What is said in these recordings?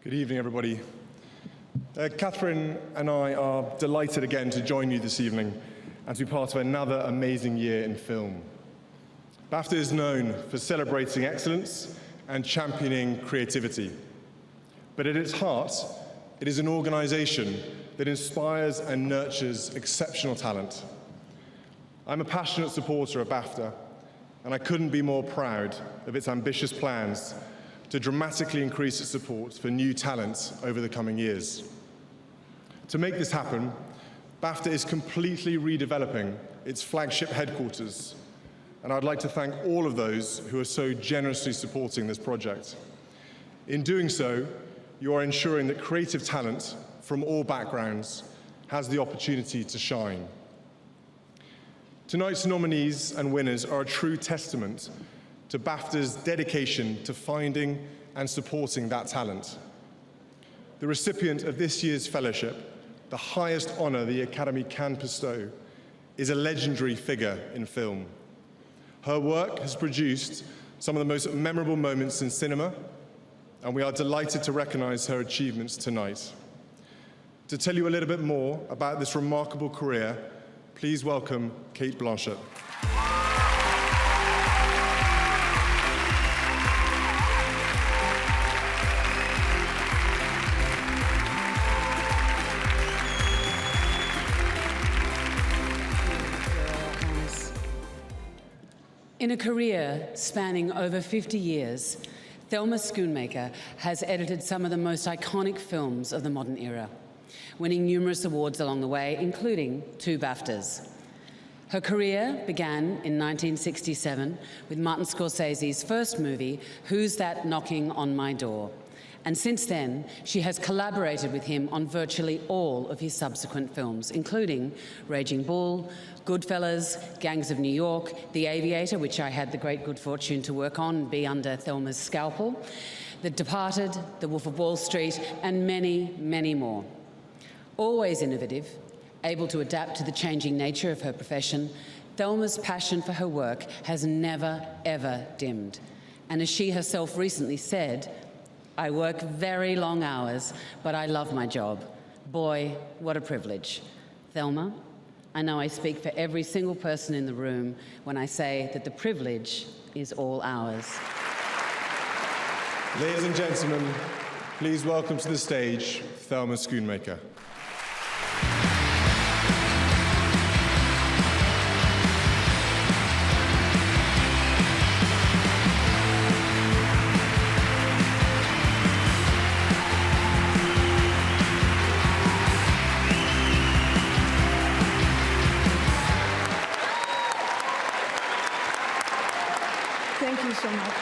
Good evening, everybody. Catherine and I are delighted again to join you this evening and to be part of another amazing year in film. BAFTA is known for celebrating excellence and championing creativity. But at its heart, it is an organization that inspires and nurtures exceptional talent. I'm a passionate supporter of BAFTA, and I couldn't be more proud of its ambitious plans to dramatically increase its support for new talent over the coming years. To make this happen, BAFTA is completely redeveloping its flagship headquarters, and I'd like to thank all of those who are so generously supporting this project. In doing so, you are ensuring that creative talent from all backgrounds has the opportunity to shine. Tonight's nominees and winners are a true testament to BAFTA's dedication to finding and supporting that talent. The recipient of this year's fellowship, the highest honor the Academy can bestow, is a legendary figure in film. Her work has produced some of the most memorable moments in cinema, and we are delighted to recognize her achievements tonight. To tell you a little bit more about this remarkable career, please welcome Cate Blanchett. In a career spanning over 50 years, Thelma Schoonmaker has edited some of the most iconic films of the modern era, winning numerous awards along the way, including 2 BAFTAs. Her career began in 1967 with Martin Scorsese's first movie, Who's That Knocking on My Door? And since then, she has collaborated with him on virtually all of his subsequent films, including Raging Bull, Goodfellas, Gangs of New York, The Aviator, which I had the great good fortune to work on and be under Thelma's scalpel, The Departed, The Wolf of Wall Street, and many, many more. Always innovative, able to adapt to the changing nature of her profession, Thelma's passion for her work has never, ever dimmed. And as she herself recently said, "I work very long hours, but I love my job. Boy, what a privilege." Thelma, I know I speak for every single person in the room when I say that the privilege is all ours. Ladies and gentlemen, please welcome to the stage Thelma Schoonmaker. Thank you so much.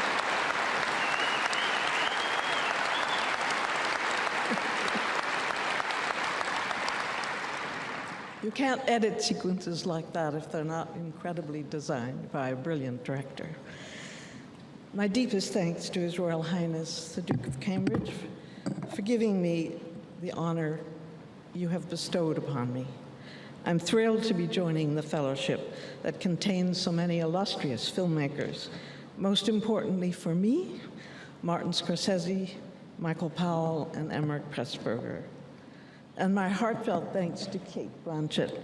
You can't edit sequences like that if they're not incredibly designed by a brilliant director. My deepest thanks to His Royal Highness, the Duke of Cambridge, for giving me the honor you have bestowed upon me. I'm thrilled to be joining the fellowship that contains so many illustrious filmmakers. Most importantly for me, Martin Scorsese, Michael Powell, and Emmerich Pressburger. And my heartfelt thanks to Cate Blanchett.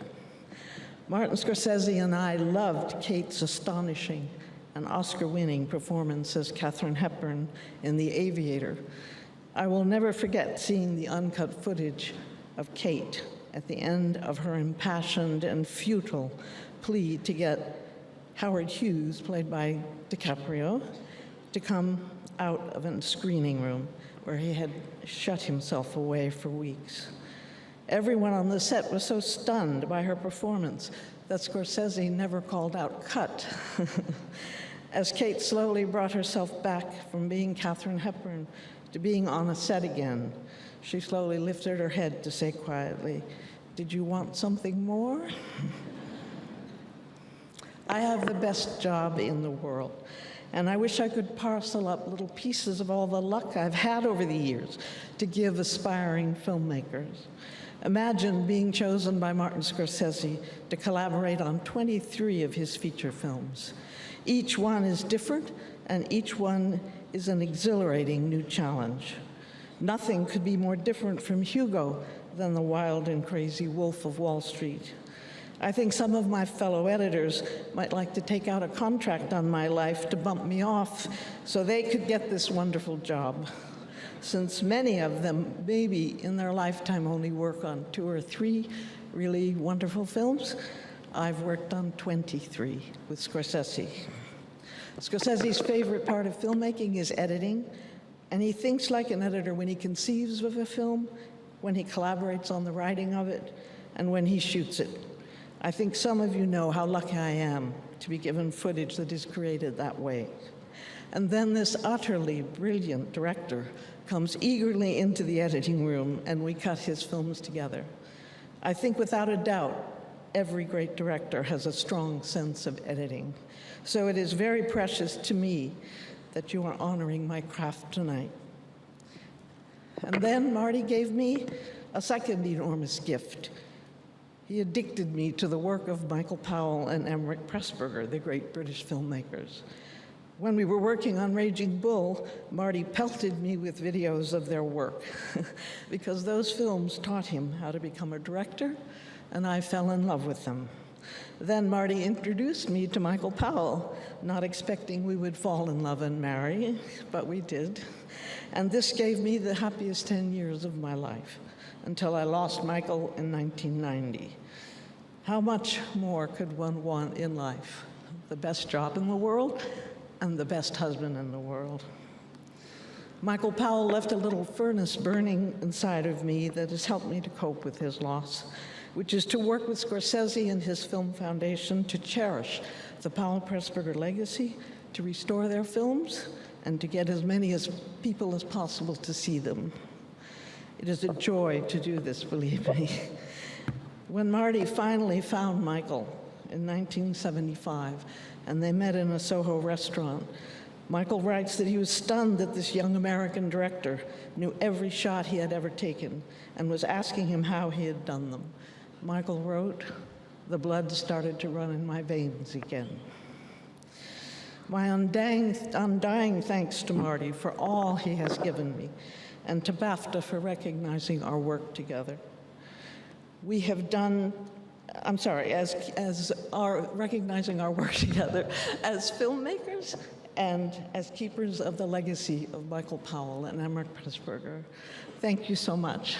Martin Scorsese and I loved Cate's astonishing and Oscar-winning performance as Katharine Hepburn in The Aviator. I will never forget seeing the uncut footage of Cate at the end of her impassioned and futile plea to get Howard Hughes, played by DiCaprio, to come out of a screening room where he had shut himself away for weeks. Everyone on the set was so stunned by her performance that Scorsese never called out "cut." As Cate slowly brought herself back from being Katharine Hepburn to being on a set again, she slowly lifted her head to say quietly, "Did you want something more?" I have the best job in the world, and I wish I could parcel up little pieces of all the luck I've had over the years to give aspiring filmmakers. Imagine being chosen by Martin Scorsese to collaborate on 23 of his feature films. Each one is different, and each one is an exhilarating new challenge. Nothing could be more different from Hugo than the wild and crazy Wolf of Wall Street. I think some of my fellow editors might like to take out a contract on my life to bump me off so they could get this wonderful job. Since many of them maybe in their lifetime only work on 2 or 3 really wonderful films, I've worked on 23 with Scorsese. Scorsese's favorite part of filmmaking is editing, and he thinks like an editor when he conceives of a film, when he collaborates on the writing of it, and when he shoots it. I think some of you know how lucky I am to be given footage that is created that way. And then this utterly brilliant director comes eagerly into the editing room, and we cut his films together. I think without a doubt, every great director has a strong sense of editing. So it is very precious to me that you are honoring my craft tonight. And then Marty gave me a second enormous gift. He addicted me to the work of Michael Powell and Emmerich Pressburger, the great British filmmakers. When we were working on Raging Bull, Marty pelted me with videos of their work because those films taught him how to become a director, and I fell in love with them. Then Marty introduced me to Michael Powell, not expecting we would fall in love and marry, but we did. And this gave me the happiest 10 years of my life, until I lost Michael in 1990. How much more could one want in life? The best job in the world and the best husband in the world. Michael Powell left a little furnace burning inside of me that has helped me to cope with his loss, which is to work with Scorsese and his Film Foundation to cherish the Powell-Pressburger legacy, to restore their films, and to get as many people as possible to see them. It is a joy to do this, believe me. When Marty finally found Michael in 1975, and they met in a Soho restaurant, Michael writes that he was stunned that this young American director knew every shot he had ever taken and was asking him how he had done them. Michael wrote, "The blood started to run in my veins again." My undying thanks to Marty for all he has given me, and to BAFTA for recognizing our work together. We have done, recognizing our work together as filmmakers and as keepers of the legacy of Michael Powell and Emmerich Pressburger. Thank you so much.